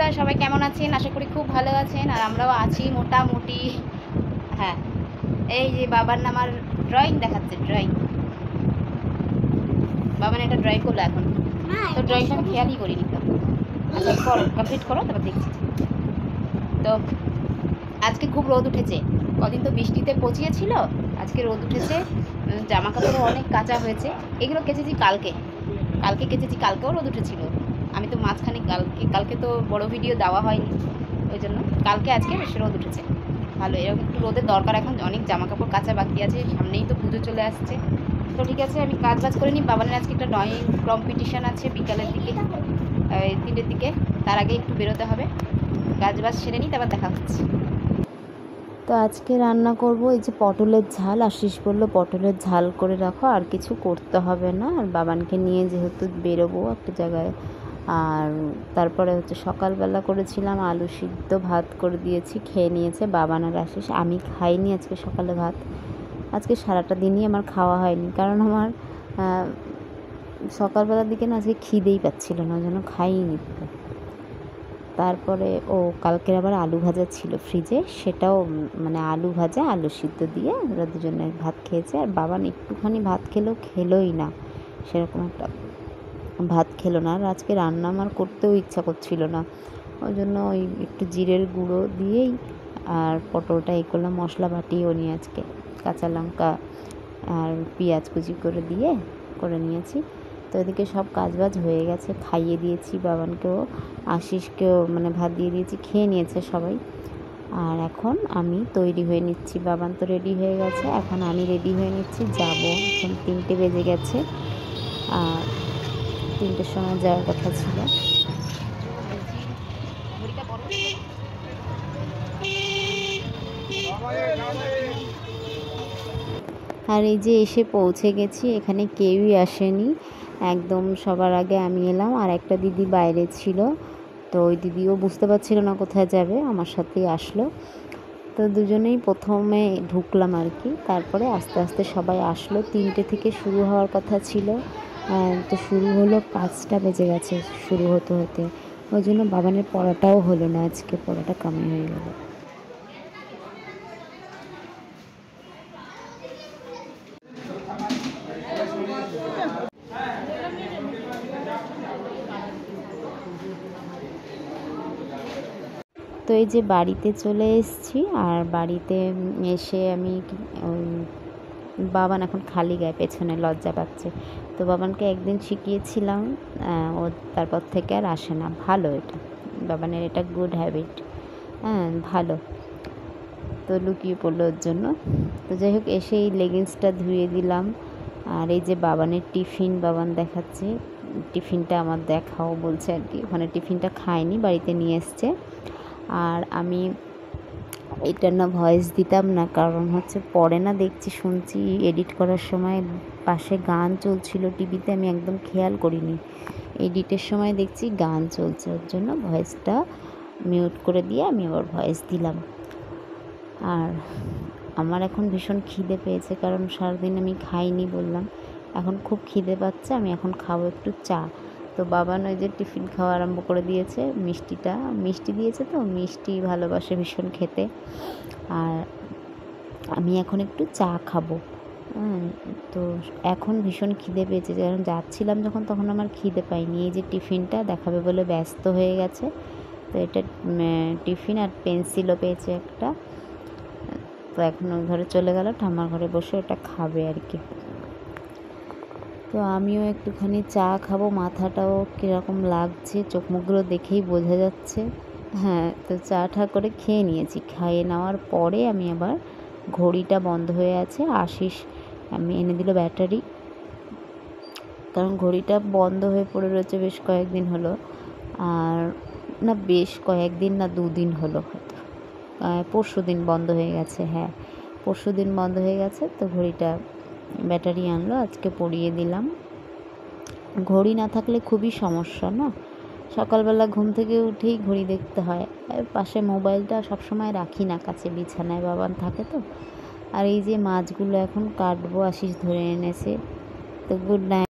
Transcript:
বন্ধুরা সবাই কেমন আছেন? আশা করি খুব ভালো আছেন, আর আমরাও আছি মোটামুটি। হ্যাঁ, এই যে বাবার নাম আর ড্রয়িং দেখাচ্ছে, ড্রয়িং। বাবা এটা ড্রয়িং করলো এখন, তো ড্রয়িংটা আমি খেয়ালই করিনি। তো আচ্ছা করো, কমপ্লিট করো, তারপর দেখছি। তো আজকে খুব রোদ উঠেছে, কদিন তো বৃষ্টিতে পচিয়েছিল, আজকে রোদ উঠেছে। জামা কাপড়ও অনেক কাঁচা হয়েছে। এগুলো কেচেছি কালকে কেচেছি, কালকেও রোদ উঠেছিল। আমি তো মাঝখানে কালকে তো বড় ভিডিও দেওয়া হয়নি, ওই জন্য আজকে বেশ রোদ উঠেছে ভালো। এরকম একটু রোদের দরকার, এখন অনেক জামা কাপড় কাঁচা বাকি আছে, সামনেই তো পুজো চলে আসছে। তো ঠিক আছে, আমি কাজ বাজ করে নিই। বাবানের আজকে একটা ড্রয়িং কম্পিটিশান আছে বিকালের দিকে, 3টের দিকে, তার আগে একটু বেরোতে হবে। কাজ বাজ সেরে নিই, তারপর দেখা হচ্ছে। তো আজকে রান্না করব এই যে পটলের ঝাল। আশিস বললো পটলের ঝাল করে রাখো, আর কিছু করতে হবে না। আর বাবানকে নিয়ে যেহেতু বেরোবো একটা জায়গায়, আর তারপরে হচ্ছে সকালবেলা করেছিলাম আলু সিদ্ধ, ভাত করে দিয়েছি, খেয়ে নিয়েছে বাবান আর আশিস। আমি খাইনি আজকে সকালে ভাত, আজকে সারাটা দিনই আমার খাওয়া হয়নি, কারণ আমার সকালবেলার দিকে না আজকে খিদেই পাচ্ছিল না, ওই জন্য খাইনি। তারপরে কালকের আবার আলু ভাজা ছিল ফ্রিজে, সেটাও মানে আলু ভাজা আলু সিদ্ধ দিয়ে ওরা দুজনে ভাত খেয়েছে। আর বাবান একটুখানি ভাত খেলোই না, সেরকম একটা ভাত খেলো না। আর আজকে রান্না আমার করতেও ইচ্ছা করছিল না, ওই জন্য ওই একটু জিরের গুঁড়ো দিয়েই আর পটলটা করলাম, মশলা বাটিও নিয়ে আজকে কাঁচা লঙ্কা আর পেঁয়াজ কুচি করে নিয়েছি। তো এদিকে সব কাজবাজ হয়ে গেছে, খাইয়ে দিয়েছি বাবানকেও, আশিসকেও মানে ভাত দিয়ে দিয়েছি, খেয়ে নিয়েছে সবাই। আর এখন আমি তৈরি হয়ে নিচ্ছি, বাবান তো রেডি হয়ে গেছে, এখন আমি রেডি হয়ে নিচ্ছি, যাবো। এখন 3টে বেজে গেছে, আর 3টের সময় যাওয়ার কথা ছিল। আর এই যে এসে পৌঁছে গেছি, এখানে কেউই আসেনি, একদম সবার আগে আমি এলাম। আর একটা দিদি বাইরে ছিল, তো ওই দিদিও বুঝতে পারছিল না কোথায় যাবে, আমার সাথেই আসলো। তো দুজনেই প্রথমে ঢুকলাম আর কি, তারপরে আস্তে আস্তে সবাই আসলো। 3টে থেকে শুরু হওয়ার কথা ছিল, তো শুরু হলো 5টা বেজে গেছে শুরু হতে, ওই জন্য বাবানের পড়াটাও হলো না, আজকে পড়াটা কমই হয়ে গেল। তো এই যে বাড়িতে চলে এসেছি, আর বাড়িতে এসে আমি বাবান এখন খালি গায়ে পেছনে লজ্জা পাচ্ছে, তো বাবানকে একদিন শিখিয়েছিলাম, ও তারপর থেকে আর আসে না। ভালো, এটা বাবানের এটা গুড হ্যাবিট, ভালো। তো লুকিয়ে পড়লো ওর জন্য। তো যাই হোক, এসে এই লেগিংসটা ধুয়ে দিলাম। আর এই যে বাবানের টিফিন, বাবান দেখাচ্ছে টিফিনটা আমার দেখাও বলছে আর কি, ওখানে টিফিনটা খায়নি, বাড়িতে নিয়ে এসছে। আর আমি এটার না ভয়েস দিতাম না, কারণ হচ্ছে পরে না দেখছি শুনছি এডিট করার সময় পাশে গান চলছিল টিভিতে, আমি একদম খেয়াল করিনি, এডিটের সময় দেখছি গান চলছে, ওর জন্য ভয়েসটা মিউট করে দিয়ে আমি আবার ভয়েস দিলাম। আর আমার এখন ভীষণ খিদে পেয়েছে, কারণ সারাদিন আমি খাইনি বললাম, এখন খুব খিদে পাচ্ছে, আমি এখন খাবো একটু চা। তো বাবা নয় যে টিফিন খাওয়া আরম্ভ করে দিয়েছে, মিষ্টি দিয়েছে, তো মিষ্টি ভালোবাসে ভীষণ খেতে। আর আমি এখন একটু চা খাবো। তো এখন ভীষণ খিদে পেয়েছে, কারণ যাচ্ছিলাম যখন তখন আমার খিদে পাইনি, এই যে টিফিনটা দেখাবে বলে ব্যস্ত হয়ে গেছে। তো এটা টিফিন আর পেন্সিলও পেয়েছে একটা, তো এখন ওই ঘরে চলে গেল, ঠাম্মার ঘরে বসে ওটা খাবে আর কি। তো আমিও একটুখানি চা খাবো, মাথাটাও কীরকম লাগছে, চোখ মুখগুলো দেখেই বোঝা যাচ্ছে। হ্যাঁ, তো চা করে খেয়ে নিয়েছি, খাইয়ে নেওয়ার পরে আমি আবার, ঘড়িটা বন্ধ হয়ে আছে, আশিস আমি এনে দিল ব্যাটারি, কারণ ঘড়িটা বন্ধ হয়ে পড়ে রয়েছে বেশ কয়েকদিন হলো। আর না, বেশ কয়েকদিন না, 2 দিন হলো হয়তো, পরশু দিন বন্ধ হয়ে গেছে। হ্যাঁ, পরশু দিন বন্ধ হয়ে গেছে, তো ঘড়িটা ব্যাটারি আনলো, আজকে পরিয়ে দিলাম। ঘড়ি না থাকলে খুবই সমস্যা না, সকালবেলা ঘুম থেকে উঠেই ঘড়ি দেখতে হয়। পাশে মোবাইলটা সবসময় রাখি না কাছে, বিছানায় বাবান থাকে তো। আর এই যে মাছগুলো এখন কাটবো, আশিস ধরে এনেছে। তো গুড নাইট।